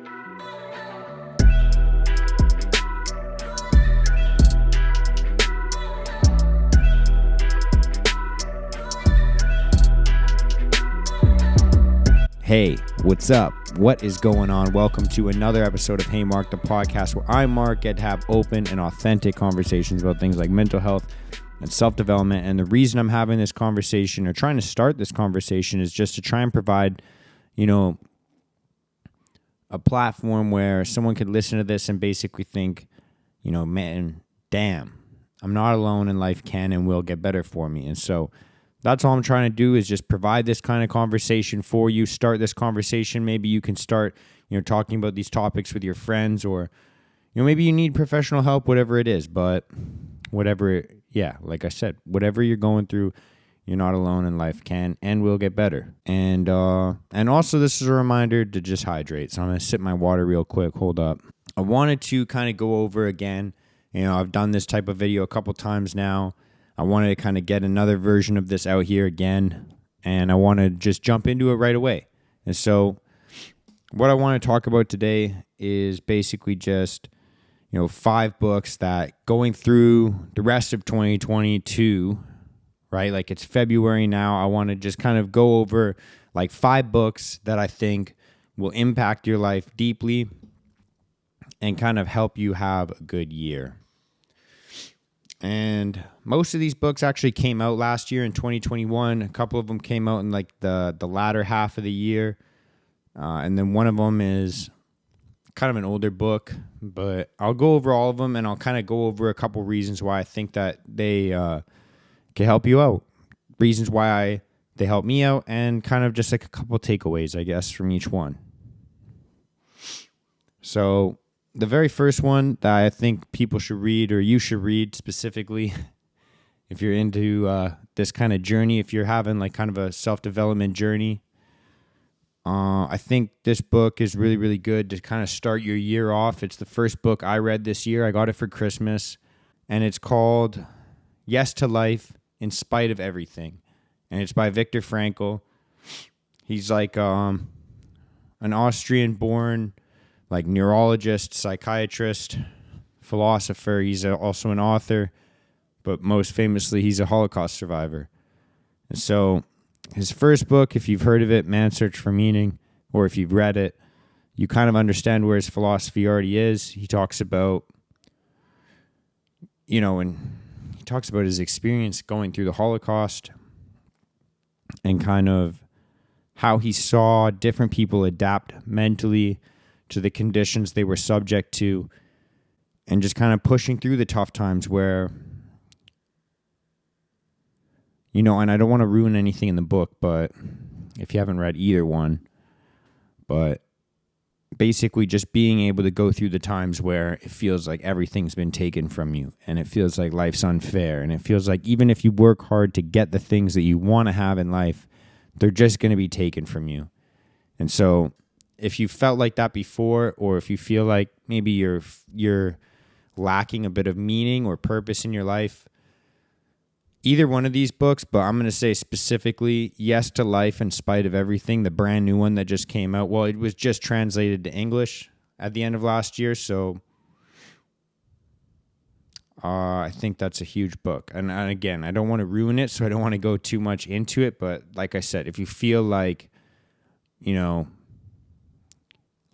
Hey, what's up? What is going on? Welcome to another episode of Hey Mark, the podcast where I, Mark, get to have open and authentic conversations about things like mental health and self-development. And the reason I'm having this conversation or trying to start this conversation is just to try and provide, a platform where someone could listen to this and basically think, man, damn, I'm not alone and life can and will get better for me. And so that's all I'm trying to do is just provide this kind of conversation for you, start this conversation. Maybe you can start, talking about these topics with your friends or, maybe you need professional help, whatever it is. But like I said, whatever you're going through, you're not alone and life can and will get better. And also this is a reminder to just hydrate. So I'm going to sip my water real quick. Hold up. I wanted to kind of go over again. I've done this type of video a couple times now. I wanted to kind of get another version of this out here again, and I want to just jump into it right away. And so what I want to talk about today is basically just, 5 books that going through the rest of 2022, right? Like it's February now. I want to just kind of go over like 5 books that I think will impact your life deeply and kind of help you have a good year. And most of these books actually came out last year in 2021. A couple of them came out in like the latter half of the year. And then one of them is kind of an older book, but I'll go over all of them and I'll kind of go over a couple reasons why I think that they can help you out. Reasons why they help me out and kind of just like a couple takeaways, I guess, from each one. So the very first one that I think people should read, or you should read specifically, if you're into this kind of journey, if you're having like kind of a self-development journey, I think this book is really, really good to kind of start your year off. It's the first book I read this year. I got it for Christmas, and it's called Yes to Life in Spite of Everything, and it's by Viktor Frankl. He's like an Austrian-born like neurologist, psychiatrist, philosopher. He's also an author, but most famously, he's a Holocaust survivor. And so his first book, if you've heard of it, Man's Search for Meaning, or if you've read it, you kind of understand where his philosophy already is. He talks about, and he talks about his experience going through the Holocaust and kind of how he saw different people adapt mentally to the conditions they were subject to, and just kind of pushing through the tough times where, and I don't want to ruin anything in the book, but if you haven't read either one, but basically just being able to go through the times where it feels like everything's been taken from you and it feels like life's unfair and it feels like even if you work hard to get the things that you want to have in life, they're just going to be taken from you. And so if you felt like that before, or if you feel like maybe you're lacking a bit of meaning or purpose in your life, either one of these books, but I'm going to say specifically Yes to Life in Spite of Everything, the brand new one that just came out. Well, it was just translated to English at the end of last year, so I think that's a huge book. And again, I don't want to ruin it, so I don't want to go too much into it, but like I said, if you feel like,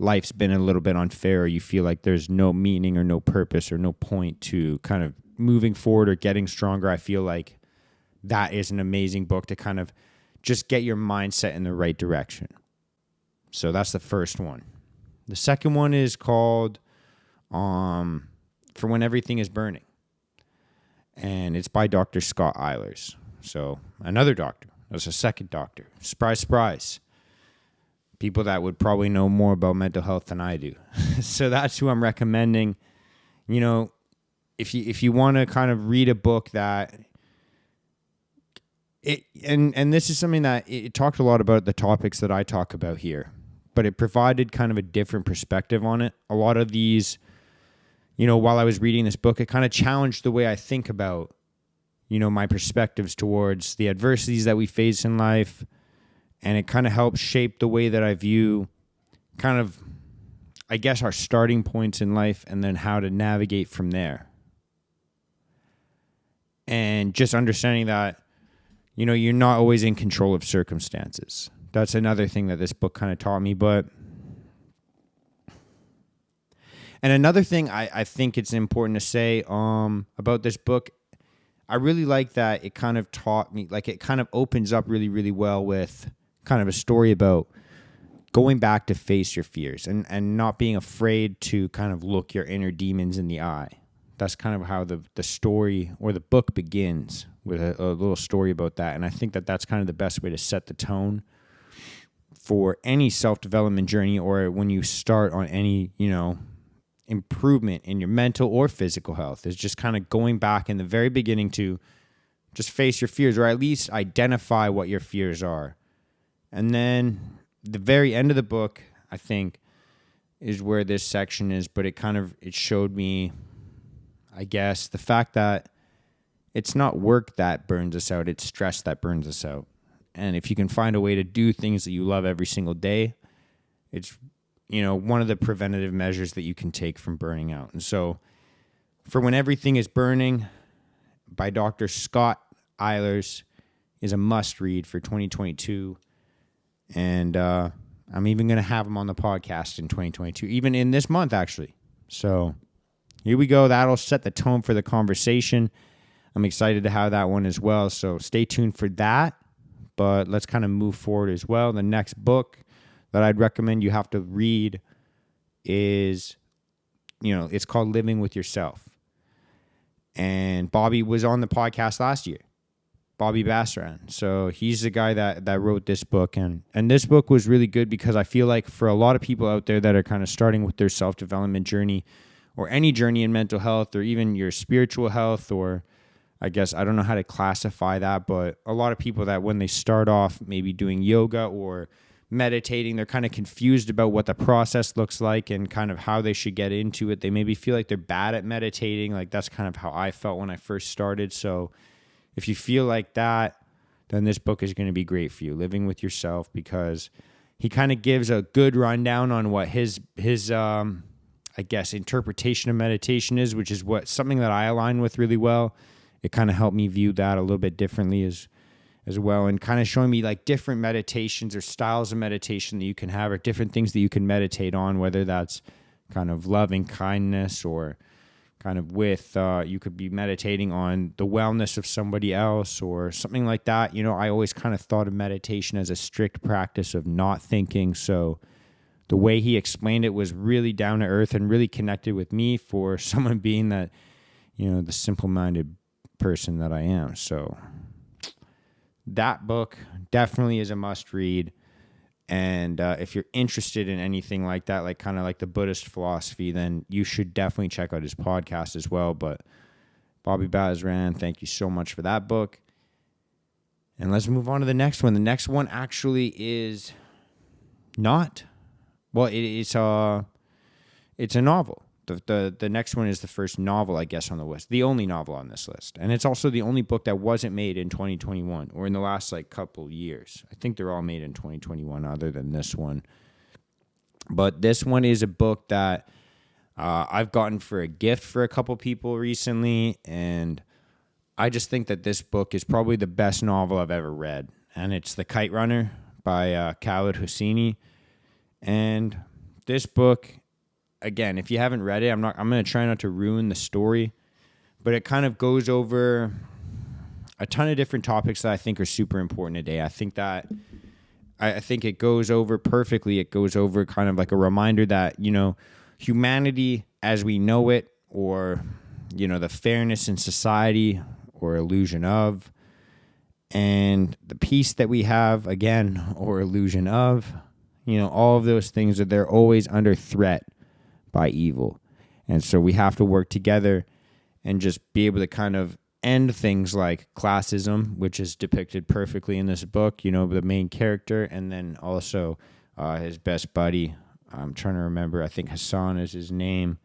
life's been a little bit unfair, or you feel like there's no meaning or no purpose or no point to kind of moving forward or getting stronger, I feel like that is an amazing book to kind of just get your mindset in the right direction. So that's the first one. The second one is called For When Everything is Burning, and it's by Dr. Scott Eilers. So another doctor. That's a second doctor. Surprise, surprise. People that would probably know more about mental health than I do. So that's who I'm recommending. If you want to kind of read a book that and this is something that it talked a lot about the topics that I talk about here, but it provided kind of a different perspective on it. A lot of these, while I was reading this book, it kind of challenged the way I think about, my perspectives towards the adversities that we face in life. And it kind of helps shape the way that I view kind of I guess, our starting points in life and then how to navigate from there. And just understanding that, you know, you're not always in control of circumstances. That's another thing that this book kind of taught me. And another thing I think it's important to say about this book, I really like that it kind of taught me, like it kind of opens up really, really well with kind of a story about going back to face your fears and not being afraid to kind of look your inner demons in the eye. That's kind of how the story or the book begins, with a little story about that. And I think that that's kind of the best way to set the tone for any self-development journey, or when you start on any, you know, improvement in your mental or physical health, is just kind of going back in the very beginning to just face your fears, or at least identify what your fears are. And then the very end of the book, I think, is where this section is, but it showed me, I guess, the fact that it's not work that burns us out, it's stress that burns us out. And if you can find a way to do things that you love every single day, it's, you know, one of the preventative measures that you can take from burning out. And so, For When Everything is Burning by Dr. Scott Eilers is a must-read for 2022. And I'm even going to have him on the podcast in 2022, even in this month, actually. So here we go. That'll set the tone for the conversation. I'm excited to have that one as well. So stay tuned for that. But let's kind of move forward as well. The next book that I'd recommend you have to read is, you know, it's called Living with Yourself. And Bobby was on the podcast last year. Bobby Basran. So he's the guy that wrote this book. And this book was really good because I feel like for a lot of people out there that are kind of starting with their self-development journey, or any journey in mental health, or even your spiritual health, or I guess I don't know how to classify that, but a lot of people that when they start off maybe doing yoga or meditating, they're kind of confused about what the process looks like and kind of how they should get into it. They maybe feel like they're bad at meditating. Like that's kind of how I felt when I first started. So if you feel like that, then this book is going to be great for you, Living with Yourself, because he kind of gives a good rundown on what his I guess, interpretation of meditation is, which is something that I align with really well. It kind of helped me view that a little bit differently as well, and kind of showing me like different meditations or styles of meditation that you can have, or different things that you can meditate on, whether that's kind of loving kindness, or kind of with, you could be meditating on the wellness of somebody else or something like that. You know, I always kind of thought of meditation as a strict practice of not thinking. So the way he explained it was really down to earth and really connected with me, for someone being that, you know, the simple-minded person that I am. So that book definitely is a must read. And if you're interested in anything like that, like kind of like the Buddhist philosophy, then you should definitely check out his podcast as well. But Bobby Basran, thank you so much for that book. And let's move on to the next one. The next one actually is not, well, it's a novel. The next one is the first novel, I guess, on the list. The only novel on this list. And it's also the only book that wasn't made in 2021 or in the last like couple years. I think they're all made in 2021 other than this one. But this one is a book that I've gotten for a gift for a couple people recently. And I just think that this book is probably the best novel I've ever read. And it's The Kite Runner by Khaled Hosseini. And this book, again, if you haven't read it, I'm going to try not to ruin the story, but it kind of goes over a ton of different topics that I think are super important today. I think it goes over perfectly. It goes over kind of like a reminder that, you know, humanity as we know it, or, you know, the fairness in society or illusion of, and the peace that we have, again, or illusion of, you know, all of those things, that they're always under threat by evil. And so we have to work together and just be able to kind of end things like classism, which is depicted perfectly in this book, you know, the main character, and then also his best buddy. I'm trying to remember, I think Hassan is his name.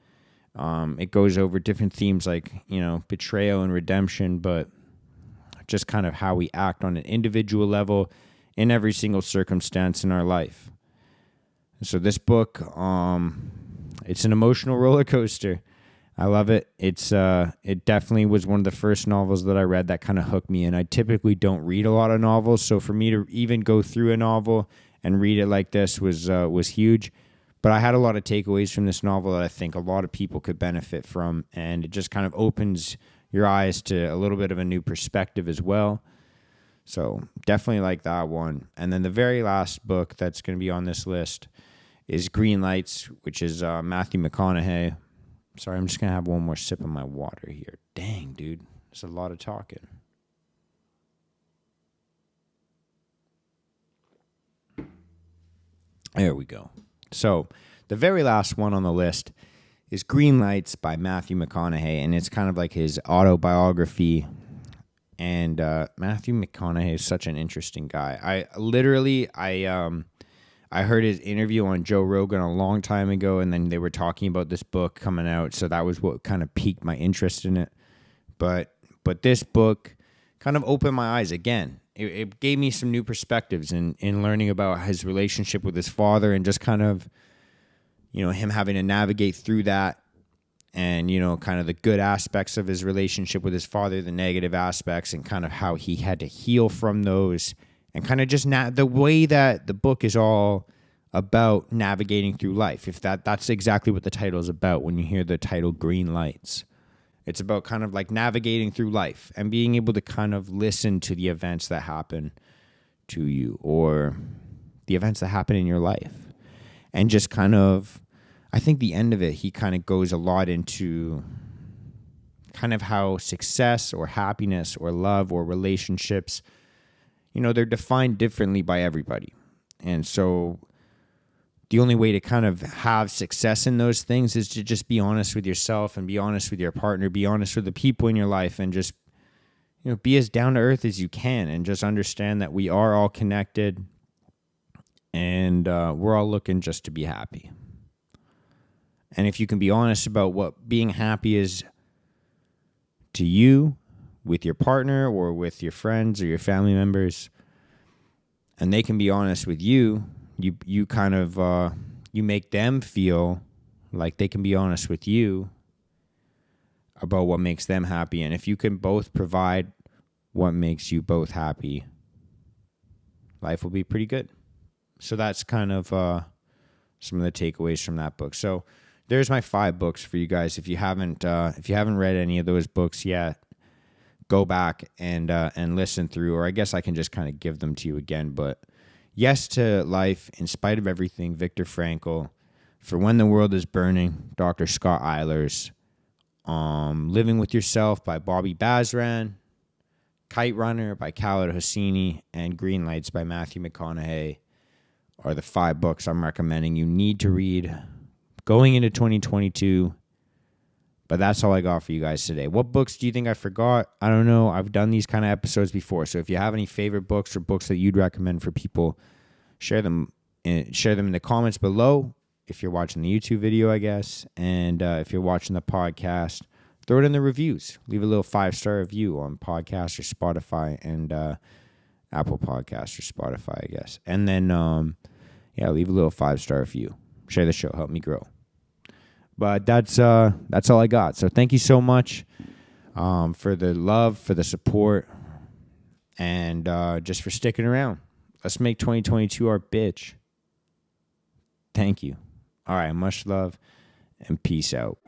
It goes over different themes like, you know, betrayal and redemption, but just kind of how we act on an individual level in every single circumstance in our life. So this book, it's an emotional roller coaster. I love it. It definitely was one of the first novels that I read that kind of hooked me in. I typically don't read a lot of novels, so for me to even go through a novel and read it like this was huge. But I had a lot of takeaways from this novel that I think a lot of people could benefit from, and it just kind of opens your eyes to a little bit of a new perspective as well. So definitely like that one. And then the very last book that's going to be on this list is Green Lights, which is Matthew McConaughey. Sorry, I'm just going to have one more sip of my water here. Dang, dude. There's a lot of talking. There we go. So the very last one on the list is Green Lights by Matthew McConaughey, and it's kind of like his autobiography. And Matthew McConaughey is such an interesting guy. I heard his interview on Joe Rogan a long time ago, and then they were talking about this book coming out, so that was what kind of piqued my interest in it. But this book kind of opened my eyes again. It gave me some new perspectives in learning about his relationship with his father, and just kind of, him having to navigate through that, and, kind of the good aspects of his relationship with his father, the negative aspects, and kind of how he had to heal from those. And kind of just the way that the book is all about navigating through life. If that's exactly what the title is about when you hear the title Green Lights. It's about kind of like navigating through life and being able to kind of listen to the events that happen to you, or the events that happen in your life. And just kind of, I think the end of it, he kind of goes a lot into kind of how success or happiness or love or relationships, they're defined differently by everybody. And so the only way to kind of have success in those things is to just be honest with yourself and be honest with your partner, be honest with the people in your life, and just, be as down to earth as you can, and just understand that we are all connected, and we're all looking just to be happy. And if you can be honest about what being happy is to you, with your partner or with your friends or your family members, and they can be honest with you, you kind of you make them feel like they can be honest with you about what makes them happy. And if you can both provide what makes you both happy, life will be pretty good. So that's kind of some of the takeaways from that book. So there's my 5 books for you guys. If you haven't read any of those books yet, go back and listen through, or I guess I can just kind of give them to you again. But Yes to Life, In Spite of Everything, Viktor Frankl. For When the World is Burning, Dr. Scott Eilers. Living with Yourself by Bobby Bazran. Kite Runner by Khaled Hosseini, and Green Lights by Matthew McConaughey are the 5 books I'm recommending you need to read going into 2022. But that's all I got for you guys today. What books do you think I forgot? I don't know. I've done these kind of episodes before. So if you have any favorite books or books that you'd recommend for people, share them in the comments below. If you're watching the YouTube video, I guess. And if you're watching the podcast, throw it in the reviews. Leave a little 5-star review on podcast or Spotify, and Apple Podcast or Spotify, I guess. And then, leave a little 5-star review. Share the show. Help me grow. But that's all I got. So thank you so much for the love, for the support, and just for sticking around. Let's make 2022 our bitch. Thank you. All right, much love and peace out.